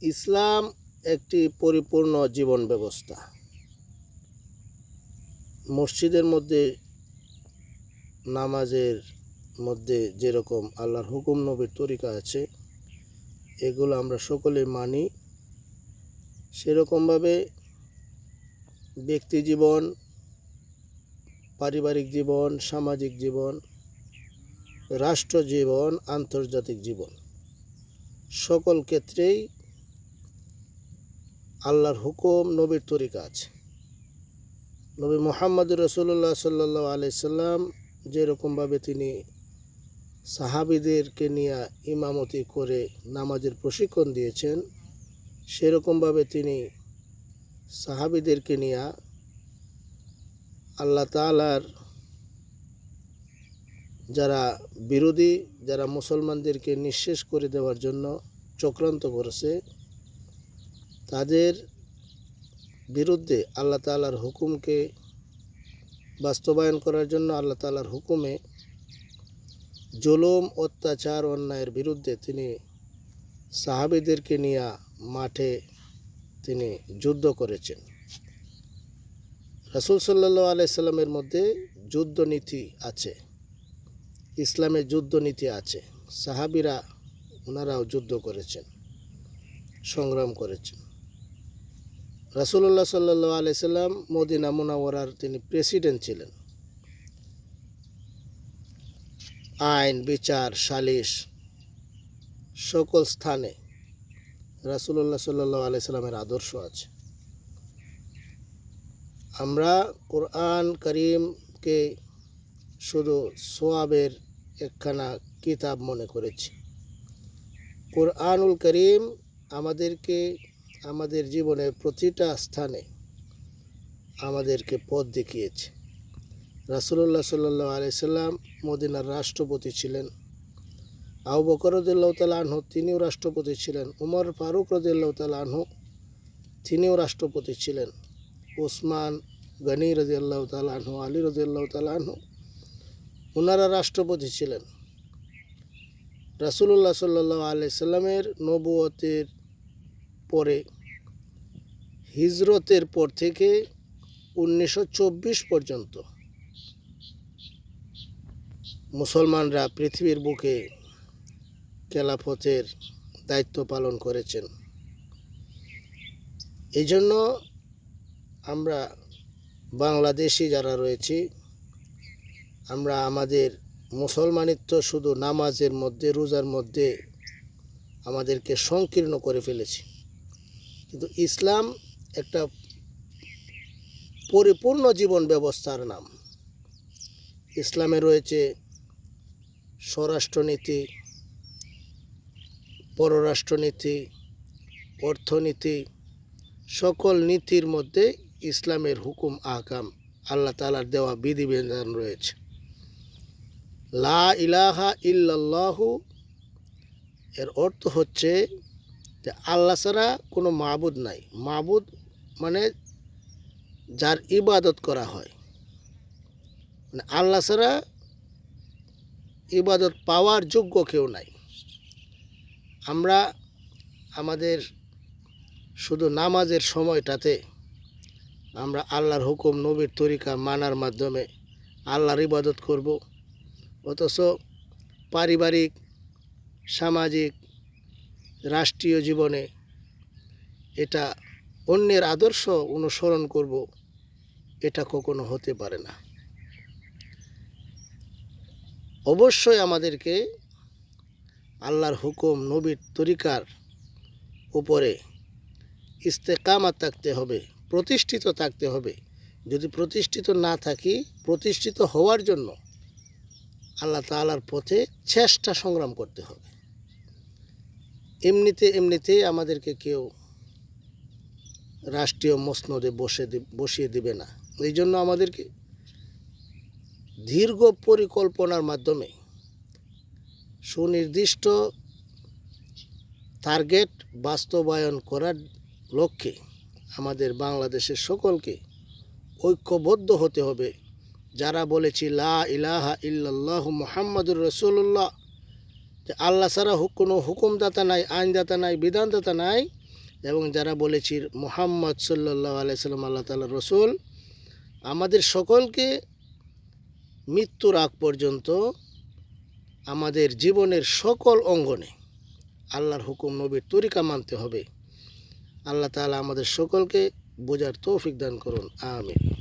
ইসলাম একটি পরিপূর্ণ জীবন ব্যবস্থা। মসজিদের মধ্যে নামাজের মধ্যে যেরকম আল্লাহর হুকুম নবীর তরিকা আছে, এগুলো আমরা সকলে মানি। সেরকমভাবে ব্যক্তি জীবন, পারিবারিক জীবন, সামাজিক জীবন, রাষ্ট্র জীবন, আন্তর্জাতিক জীবন, সকল ক্ষেত্রেই আল্লাহর হুকুম নবীর তরিকা আছে। নবী মুহাম্মদ রাসূলুল্লাহ সাল্লাল্লাহু আলাইহি সাল্লাম যেরকমভাবে তিনি সাহাবীদেরকে নিয়ে ইমামতি করে নামাজের প্রশিক্ষণ দিয়েছেন, সেরকমভাবে তিনি সাহাবীদেরকে নিয়ে আল্লাহ তাআলার যারা বিরোধী, যারা মুসলমানদেরকে নিঃশেষ করে দেওয়ার জন্য চক্রান্ত করেছে, তাদের বিরুদ্ধে আল্লাহ তাআলার হুকুমকে বাস্তবায়ন করার জন্য আল্লাহ তাআলার হুকুমে জুলুম, অত্যাচার, অন্যায়ের বিরুদ্ধে তিনি সাহাবীদেরকে নিয়ে মাঠে তিনি যুদ্ধ করেছেন। রাসূল সাল্লাল্লাহু আলাইহি সাল্লামের মধ্যে যুদ্ধনীতি আছে, ইসলামের যুদ্ধনীতি আছে। সাহাবীরা ওনারাও যুদ্ধ করেছেন, সংগ্রাম করেছেন। রাসূলুল্লাহ সাল্লাল্লাহু আলাইহি সাল্লাম মদিনা মুনাওয়ারার তিনি প্রেসিডেন্ট ছিলেন। আইন, বিচার, সালিশ সকল স্থানে রাসূলুল্লাহ সাল্লাল্লাহু আলাইহি সাল্লামের আদর্শ আছে। আমরা কোরআন কারীমকে শুধু সোয়াবের একখানা কিতাব মনে করেছি। কোরআনুল কারীম আমাদেরকে আমাদের জীবনের প্রতিটা স্থানে আমাদেরকে পথ দেখিয়েছে। রাসূলুল্লাহ সাল্লাল্লাহু আলাইহি সাল্লাম মদিনার রাষ্ট্রপতি ছিলেন। আবু বকর রাদিয়াল্লাহু তাআলা আনহু তিনিও রাষ্ট্রপতি ছিলেন। উমর ফারুক রাদিয়াল্লাহু তাআলা আনহু তিনিও রাষ্ট্রপতি ছিলেন। ওসমান গনি রাদিয়াল্লাহু তাআলা আনহু, আলী রাদিয়াল্লাহু তাআলা আনহু ওনারা রাষ্ট্রপতি ছিলেন। রাসূলুল্লাহ সাল্লাল্লাহু আলাইহি সাল্লামের নবুয়তের পরে, হিজরতের পর থেকে 1924 পর্যন্ত মুসলমানরা পৃথিবীর বুকে খেলাফতের দায়িত্ব পালন করেছেন। এই জন্য আমরা বাংলাদেশি যারা রয়েছি, আমরা আমাদের মুসলমানিত্ব শুধু নামাজের মধ্যে, রোজার মধ্যে আমাদেরকে সংকীর্ণ করে ফেলেছি। কিন্তু ইসলাম একটা পরিপূর্ণ জীবন ব্যবস্থার নাম। ইসলামে রয়েছে স্বরাষ্ট্রনীতি, পররাষ্ট্রনীতি, অর্থনীতি, সকল নীতির মধ্যে ইসলামের হুকুম আহকাম, আল্লাহ তাআলার দেওয়া বিধিবিধান রয়েছে। লা ইলাহা ইল্লাল্লাহু এর অর্থ হচ্ছে যে আল্লাহ ছাড়া কোনো মাবুদ নাই। মাবুদ মানে যার ইবাদত করা হয়, মানে আল্লাহ ছাড়া ইবাদত পাওয়ার যোগ্য কেউ নাই। আমরা আমাদের শুধু নামাজের সময়টাতে আমরা আল্লাহর হুকুম নবীর তরিকা মানার মাধ্যমে আল্লাহর ইবাদত করব, অথচ পারিবারিক, সামাজিক, রাষ্ট্রীয় জীবনে এটা অন্যের আদর্শ অনুসরণ করব, এটা কখনো হতে পারে না। অবশ্যই আমাদেরকে আল্লাহর হুকুম নবীর তরিকার উপরে ইস্তেকামাত থাকতে হবে, প্রতিষ্ঠিত থাকতে হবে। যদি প্রতিষ্ঠিত না থাকি, প্রতিষ্ঠিত হওয়ার জন্য আল্লাহ তাআলার পথে চেষ্টা সংগ্রাম করতে হবে। এমনিতে আমাদেরকে কেউ রাষ্ট্রীয় মসনদে বসিয়ে দিবে না। এই জন্য আমাদেরকে দীর্ঘ পরিকল্পনার মাধ্যমে সুনির্দিষ্ট টার্গেট বাস্তবায়ন করার লক্ষ্যে আমাদের বাংলাদেশের সকলকে ঐক্যবদ্ধ হতে হবে। যারা বলেছি লা ইলাহা ইল্লাল্লাহু মুহাম্মাদুর রাসূলুল্লাহ, যে আল্লাহ ছাড়া কোনো হুকুমদাতা নাই, আইনদাতা নাই, বিধানদাতা নাই, এবং যারা বলেছি মুহাম্মদ সাল্লাল্লাহু আলাইহি সাল্লাম আল্লাহ তাআলার রসুল, আমাদের সকলকে মৃত্যুর আগ পর্যন্ত আমাদের জীবনের সকল অঙ্গনে আল্লাহর হুকুম নবীর তরিকা মানতে হবে। আল্লাহ তাআলা আমাদের সকলকে বোঝার তৌফিক দান করুন, আমিন।